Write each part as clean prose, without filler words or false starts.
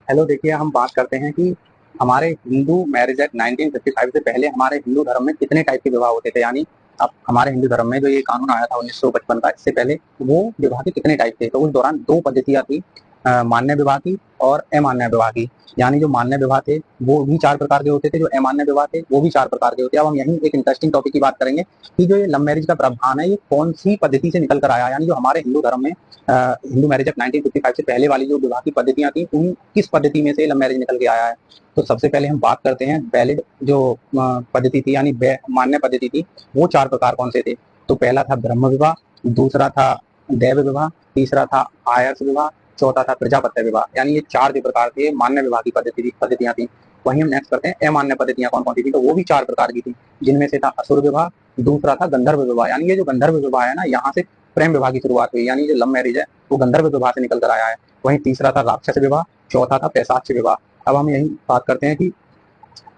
Hello, देखिए हम बात करते हैं कि हमारे हिंदू मैरिज एक्ट 1955 से पहले हमारे हिंदू धर्म में कितने टाइप के विवाह होते थे। यानी अब हमारे हिंदू धर्म में जो ये कानून आया था 1955 का, इससे पहले वो विवाह के कितने टाइप थे। तो उस दौरान दो पद्धतियां थी, मान्य विवाह की और अमान्य विवाह की। यानी जो मान्य विवाह थे वो भी चार प्रकार के होते थे, जो अमान्य विवाह थे वो भी चार प्रकार के होते हैं। अब हम यहीं एक इंटरेस्टिंग टॉपिक की बात करेंगे कि जो ये लव मैरिज का प्रावधान है ये कौन सी पद्धति से निकल कर आया। यानी जो हमारे हिंदू धर्म में हिंदू मैरिज एक्ट 1955 से पहले वाली जो विवाह की पद्धतियां थी, उन किस पद्धति में से लव मैरिज निकल के आया है। तो सबसे पहले हम बात करते हैं वैलिड जो पद्धति थी, यानी मान्य पद्धति थी, वो चार प्रकार कौन से थे। तो पहला था ब्रह्म विवाह, दूसरा था दैव विवाह, तीसरा था आयर्स विवाह, चौथा था प्रजापत्य विवाह। यानी ये चार जो प्रकार थे मान्य विवाह की पद्धतियां थी। वहीं हम नेक्स्ट करते हैं अमान्य पद्धतियां कौन कौन सी थी। तो वो भी चार प्रकार की थी, जिनमें से था असुर विवाह, दूसरा था गंधर्व विवाह। यानी ये जो गंधर्व विवाह है ना, यहाँ से प्रेम विवाह की शुरुआत हुई। यानी जो लव मैरिज है वो गंधर्व विवाह से निकल कर आया है। वहीं तीसरा था राक्षस विवाह, चौथा था पैशाच विवाह। अब हम यही बात करते हैं कि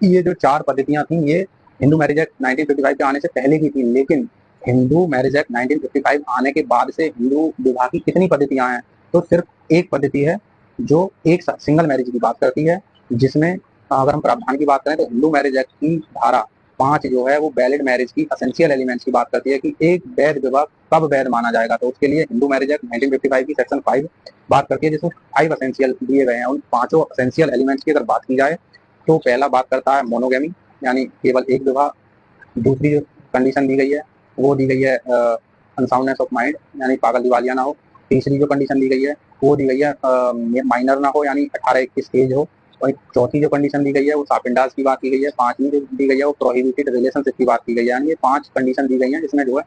ये जो चार पद्धतियां थी ये हिंदू मैरिज एक्ट 1955 के आने से पहले की थी, लेकिन हिंदू मैरिज एक्ट 1955 आने के बाद से हिंदू विवाह की कितनी पद्धतियां हैं। तो सिर्फ एक पद्धति है जो एक सिंगल मैरिज की बात करती है, जिसमें अगर हम प्रावधान की बात करें तो हिंदू मैरिज एक्ट की धारा 5 जो है वो वैलिड मैरिज की असेंशियल एलिमेंट्स की बात करती है कि एक वैध विवाह कब वैध माना जाएगा। तो उसके लिए हिंदू मैरिज एक्ट 1955 की सेक्शन 5 बात करती है, जिसमें 5 असेंशियल दिए गए हैं। उन पांचों असेंशियल एलिमेंट्स की अगर बात की जाए तो पहला बात करता है मोनोगेमी, यानी केवल एक विवाह। दूसरी जो कंडीशन दी गई है वो दी गई है अनसाउंडनेस ऑफ माइंड, यानी पागल दिवालिया ना हो। तीसरी जो कंडीशन दी गई है वो दी गई है माइनर ना हो, यानी 18-21 एज हो। और चौथी जो कंडीशन दी गई है वो सापिंडास की बात की गई है। पांचवी जो दी गई है वो प्रोहिबिटेड रिलेशनशिप की बात की गई है। यानी ये 5 कंडीशन दी गई है, जिसमें जो है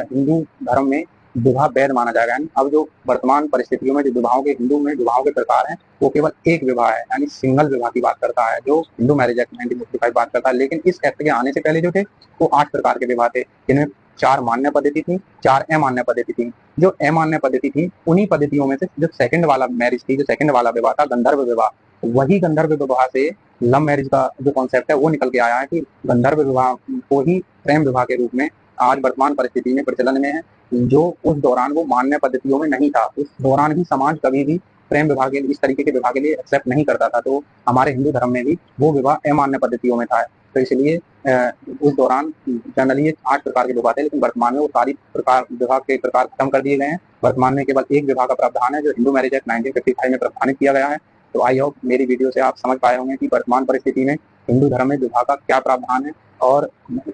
हिंदू धर्म में विवाह वैध माना जाएगा। यानी अब जो वर्तमान परिस्थितियों में जो विवाहों के हिंदू में विवाहों के प्रकार हैं वो केवल एक विवाह है, यानी सिंगल विवाह की बात करता है, जो हिंदू मैरिज एक्ट 1955 बात करता है। लेकिन इस एक्ट के आने से पहले जो थे वो 8 प्रकार के विवाह थे, जिनमें 4 मान्य पद्धति थी, 4 अमान्य पद्धति थी। जो अमान्य पद्धति थी उन्हीं पद्धतियों में से जो सेकंड वाला मैरिज थी, जो सेकंड वाला विवाह था गंधर्व विवाह, वही गंधर्व विवाह से लव मैरिज का जो कॉन्सेप्ट है वो निकल के आया है कि गंधर्व विवाह को ही प्रेम विवाह के रूप में आज वर्तमान परिस्थिति में प्रचलन में है, जो उस दौरान वो मान्य पद्धतियों में नहीं था। उस दौरान भी समाज कभी भी प्रेम विवाह के इस तरीके के विवाह के लिए एक्सेप्ट नहीं करता था। तो हमारे हिंदू धर्म में भी वो विवाह अमान्य पद्धतियों में था। तो इसलिए उस दौरान जनरली 8 प्रकार के विवाह थे, लेकिन वर्तमान में वो सारी प्रकार विवाह के प्रकार खत्म कर दिए गए हैं। वर्तमान में केवल एक विवाह का प्रावधान है जो हिंदू मैरिज एक्ट 1955 में प्रावधानित किया गया है। तो आई होप मेरी वीडियो से आप समझ पाए होंगे कि वर्तमान परिस्थिति में हिंदू धर्म में विवाह का क्या प्रावधान है और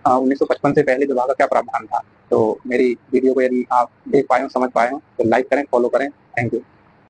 1955 से पहले विवाह का क्या प्रावधान था। तो मेरी वीडियो को यदि आप देख पाए हो, समझ पाए हो, तो लाइक करें, फॉलो करें। Thank you.